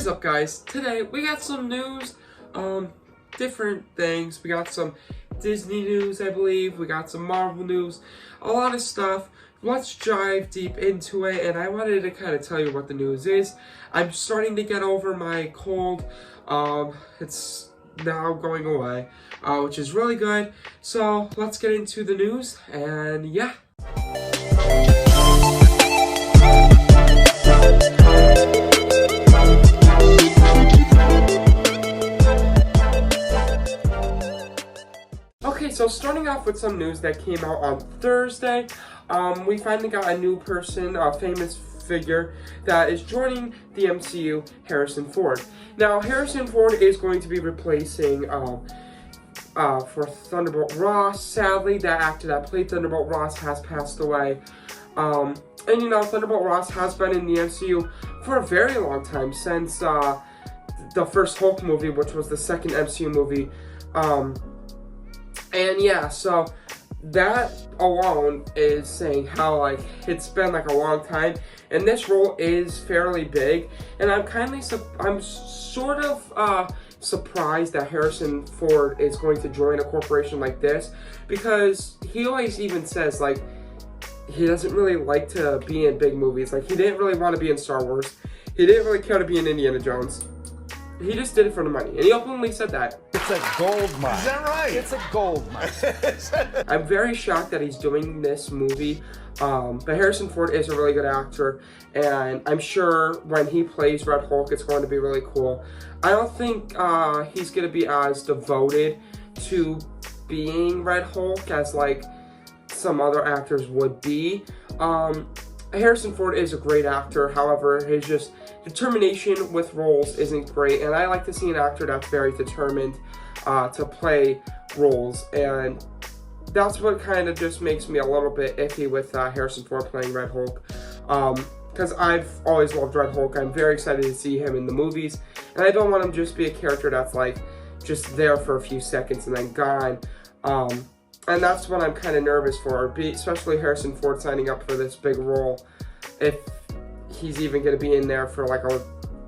What is up, guys? Today we got some news, different things. We got some Disney news, I believe. We got some Marvel news, a lot of stuff. Let's dive deep into it, and I wanted to kind of tell you what the news is. I'm starting to get over my cold. It's now going away, which is really good. So let's get into the news, and yeah. Okay, so starting off with some news that came out on Thursday, we finally got a new person, a famous figure that is joining the MCU, Harrison Ford. Now, Harrison Ford is going to be replacing, for Thunderbolt Ross. Sadly, that actor that played Thunderbolt Ross has passed away. And you know, Thunderbolt Ross has been in the MCU for a very long time, since the first Hulk movie, which was the second MCU movie. And yeah, so that alone is saying how, like, it's been like a long time, and this role is fairly big, and I'm sort of surprised that Harrison Ford is going to join a corporation like this, because he always even says, like, he doesn't really like to be in big movies. Like, he didn't really want to be in Star Wars. He didn't really care to be in Indiana Jones. He just did it for the money, and he openly said that. It's a gold mine. Is that right? It's a gold mine. I'm very shocked that he's doing this movie, but Harrison Ford is a really good actor, and I'm sure when he plays Red Hulk, it's going to be really cool. I don't think he's going to be as devoted to being Red Hulk as, like, some other actors would be. Harrison Ford is a great actor, however, his just determination with roles isn't great, and I like to see an actor that's very determined to play roles, and that's what kind of just makes me a little bit iffy with Harrison Ford playing Red Hulk, because I've always loved Red Hulk. I'm very excited to see him in the movies, and I don't want him to just be a character that's, like, just there for a few seconds and then gone. And that's what I'm kind of nervous for, especially Harrison Ford signing up for this big role, if he's even going to be in there for, like, a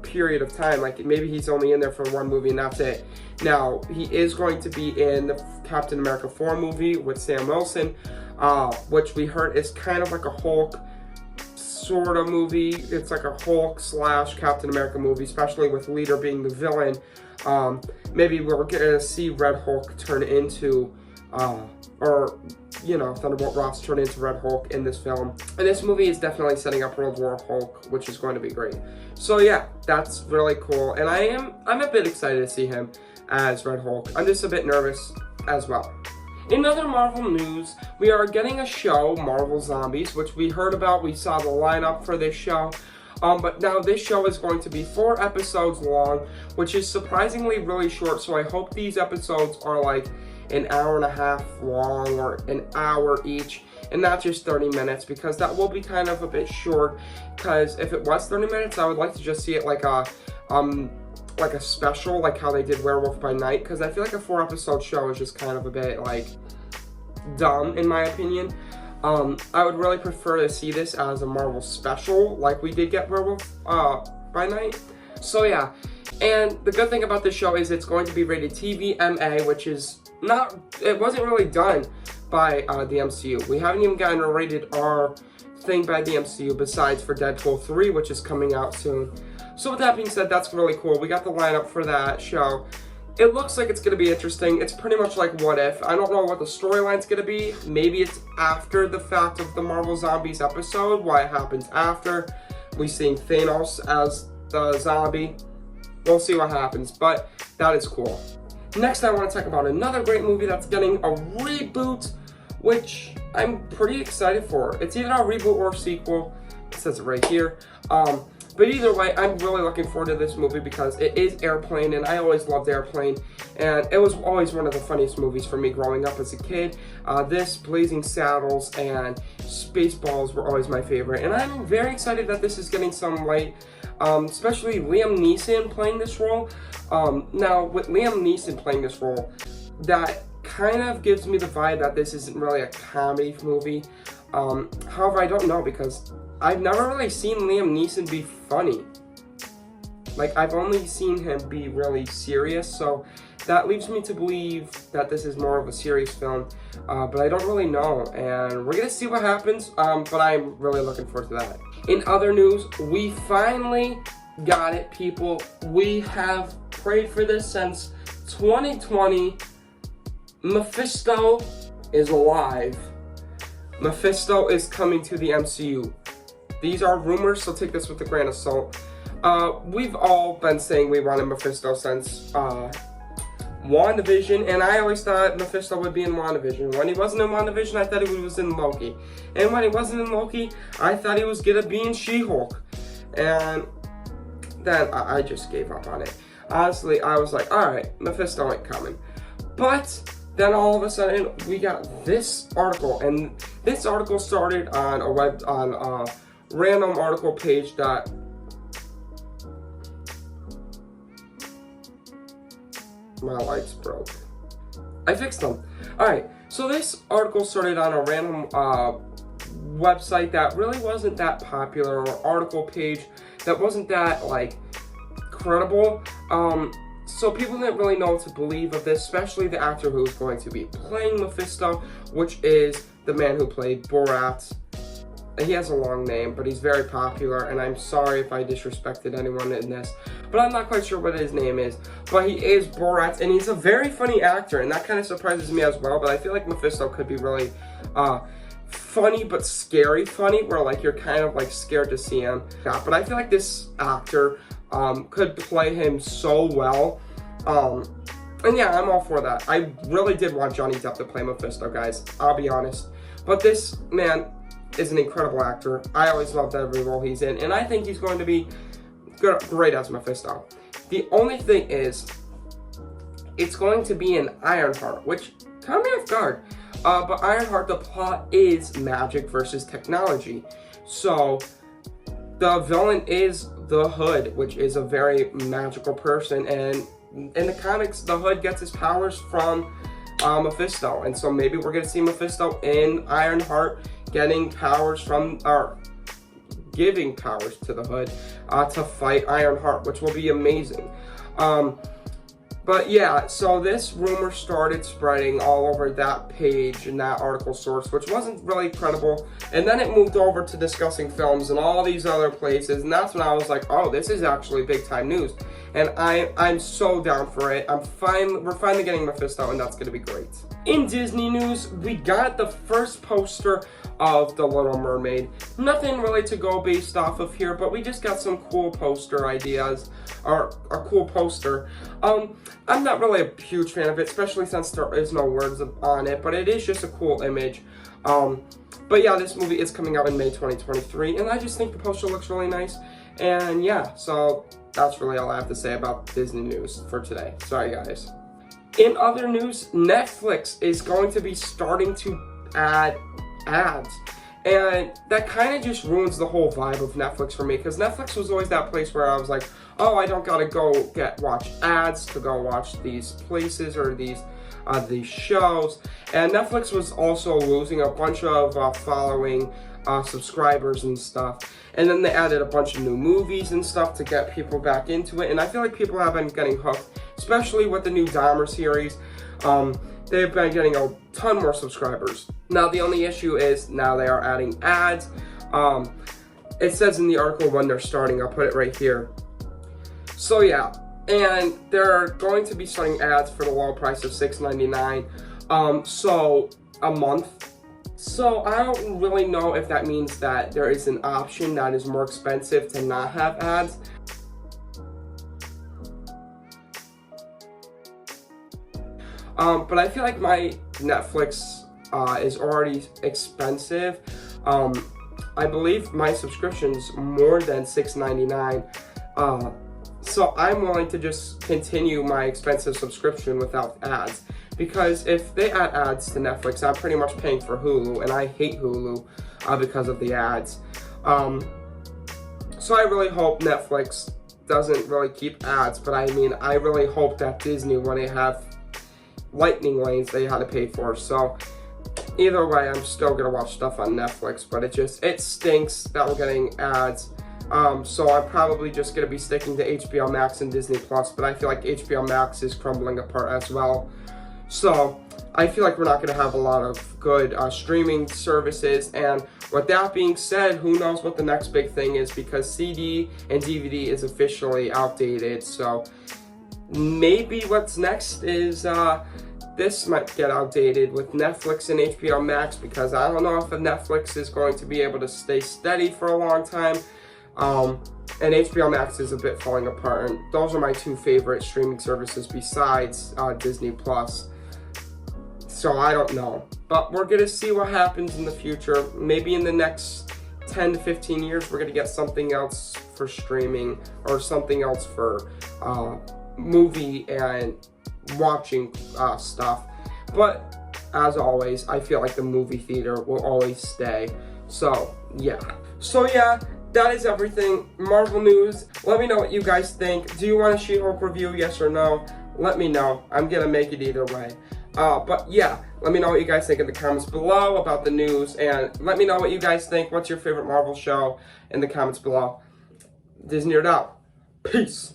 period of time. Like, maybe he's only in there for one movie and that's it. Now, he is going to be in the Captain America 4 movie with Sam Wilson, which we heard is kind of like a Hulk sort of movie. It's like a Hulk / Captain America movie, especially with Leader being the villain. Maybe we're going to see Red Hulk turn into or, you know, Thunderbolt Ross turn into Red Hulk in this film. And this movie is definitely setting up World War Hulk, which is going to be great. So yeah, that's really cool. And I'm a bit excited to see him as Red Hulk. I'm just a bit nervous as well. In other Marvel news, we are getting a show, Marvel Zombies, which we heard about. We saw the lineup for this show. But now this show is going to be 4 episodes long, which is surprisingly really short. So I hope these episodes are like an hour and a half long or an hour each, and not just 30 minutes, because that will be kind of a bit short. Because if it was 30 minutes, I would like to just see it like a special, like how they did Werewolf by Night, because I feel like a 4-episode show is just kind of a bit, like, dumb in my opinion. I would really prefer to see this as a Marvel special, like we did get Werewolf by Night. So yeah, and the good thing about this show is it's going to be rated TV MA, which is it wasn't really done by the MCU. We haven't even gotten a rated R thing by the MCU besides for Deadpool 3, which is coming out soon. So with that being said, that's really cool. We got the lineup for that show. It looks like it's going to be interesting. It's pretty much like What If. I don't know what the storyline's going to be. Maybe it's after the fact of the Marvel Zombies episode, why it happens after. We seeing Thanos as the zombie. We'll see what happens, but that is cool. Next, I want to talk about another great movie that's getting a reboot, which I'm pretty excited for. It's either a reboot or a sequel. It says it right here. But either way, I'm really looking forward to this movie because it is Airplane, and I always loved Airplane, and it was always one of the funniest movies for me growing up as a kid. This, Blazing Saddles, and Spaceballs were always my favorite, and I'm very excited that this is getting some light, especially Liam Neeson playing this role. Now, with Liam Neeson playing this role, that kind of gives me the vibe that this isn't really a comedy movie. However, I don't know, because I've never really seen Liam Neeson be funny. Like, I've only seen him be really serious, so that leads me to believe that this is more of a serious film, but I don't really know, and we're gonna see what happens, but I'm really looking forward to that. In other news, we finally got it, people. We have prayed for this since 2020. Mephisto is alive. Mephisto is coming to the MCU. These are rumors, so take this with a grain of salt. We've all been saying we wanted Mephisto since WandaVision, and I always thought Mephisto would be in WandaVision. When he wasn't in WandaVision, I thought he was in Loki. And when he wasn't in Loki, I thought he was gonna be in She-Hulk. And then I just gave up on it. Honestly, I was like, alright, Mephisto ain't coming. But then all of a sudden, we got this article, and this article started on a random article page that my lights broke. I fixed them. Alright, so this article started on a random website that really wasn't that popular, or article page that wasn't that, like, credible. So people didn't really know what to believe of this, especially the actor who's going to be playing Mephisto, which is the man who played Borat. He has a long name, but he's very popular, and I'm sorry if I disrespected anyone in this, but I'm not quite sure what his name is. But he is Borat, and he's a very funny actor, and that kind of surprises me as well, but I feel like Mephisto could be really funny, but scary funny, where like you're kind of like scared to see him. Yeah, but I feel like this actor could play him so well. And yeah, I'm all for that. I really did want Johnny Depp to play Mephisto, guys. I'll be honest. But this man is an incredible actor. I always loved every role he's in, and I think he's going to be great as Mephisto. The only thing is, it's going to be an Ironheart, which caught me off guard. But Ironheart, the plot is magic versus technology. So the villain is the Hood, which is a very magical person, and in the comics, the Hood gets his powers from Mephisto, and so maybe we're gonna see Mephisto in Ironheart getting powers from, or giving powers to the Hood to fight Ironheart, which will be amazing. But yeah, so this rumor started spreading all over that page and that article source, which wasn't really credible. And then it moved over to discussing films and all these other places. And that's when I was like, oh, this is actually big time news. And I'm so down for it. We're finally getting Mephisto, and that's gonna be great. In Disney news, we got the first poster of The Little Mermaid. Nothing really to go based off of here, but we just got some cool poster ideas, or a cool poster. I'm not really a huge fan of it, especially since there is no words on it, but it is just a cool image. But yeah, this movie is coming out in May 2023, and I just think the poster looks really nice. And yeah, so that's really all I have to say about Disney news for today. Sorry, guys. In other news, Netflix is going to be starting to add ads. And that kind of just ruins the whole vibe of Netflix for me, because Netflix was always that place where I was like, oh, I don't gotta go watch ads to go watch these places or these shows. And Netflix was also losing a bunch of following subscribers and stuff. And then they added a bunch of new movies and stuff to get people back into it. And I feel like people have been getting hooked, especially with the new Dahmer series. They've been getting a ton more subscribers. Now, the only issue is now they are adding ads. It says in the article when they're starting. I'll put it right here. So yeah, and they're going to be starting ads for the low price of $6.99. So a month. So I don't really know if that means that there is an option that is more expensive to not have ads. But I feel like my Netflix is already expensive. I believe my subscription's more than $6.99. So I'm willing to just continue my expensive subscription without ads. Because if they add ads to Netflix, I'm pretty much paying for Hulu, and I hate Hulu because of the ads. So I really hope Netflix doesn't really keep ads, but I mean, I really hope that Disney, when they have lightning lanes, they had to pay for. So either way, I'm still gonna watch stuff on Netflix, but it stinks that we're getting ads So I'm probably just going to be sticking to HBO Max and Disney Plus, but I feel like HBO Max is crumbling apart as well. So I feel like we're not going to have a lot of good streaming services. And with that being said, who knows what the next big thing is, because CD and DVD is officially outdated. So maybe what's next is this might get outdated with Netflix and HBO Max, because I don't know if Netflix is going to be able to stay steady for a long time. And HBO Max is a bit falling apart, and those are my two favorite streaming services besides Disney Plus. So I don't know, but we're gonna see what happens in the future. Maybe in the next 10 to 15 years, we're gonna get something else for streaming, or something else for movie and watching stuff. But as always, I feel like the movie theater will always stay. So yeah. That is everything. Marvel news. Let me know what you guys think. Do you want a She-Hulk review, yes or no? Let me know. I'm gonna make it either way. But yeah, let me know what you guys think in the comments below about the news, and let me know what you guys think. What's your favorite Marvel show in the comments below? Disney or out. Peace.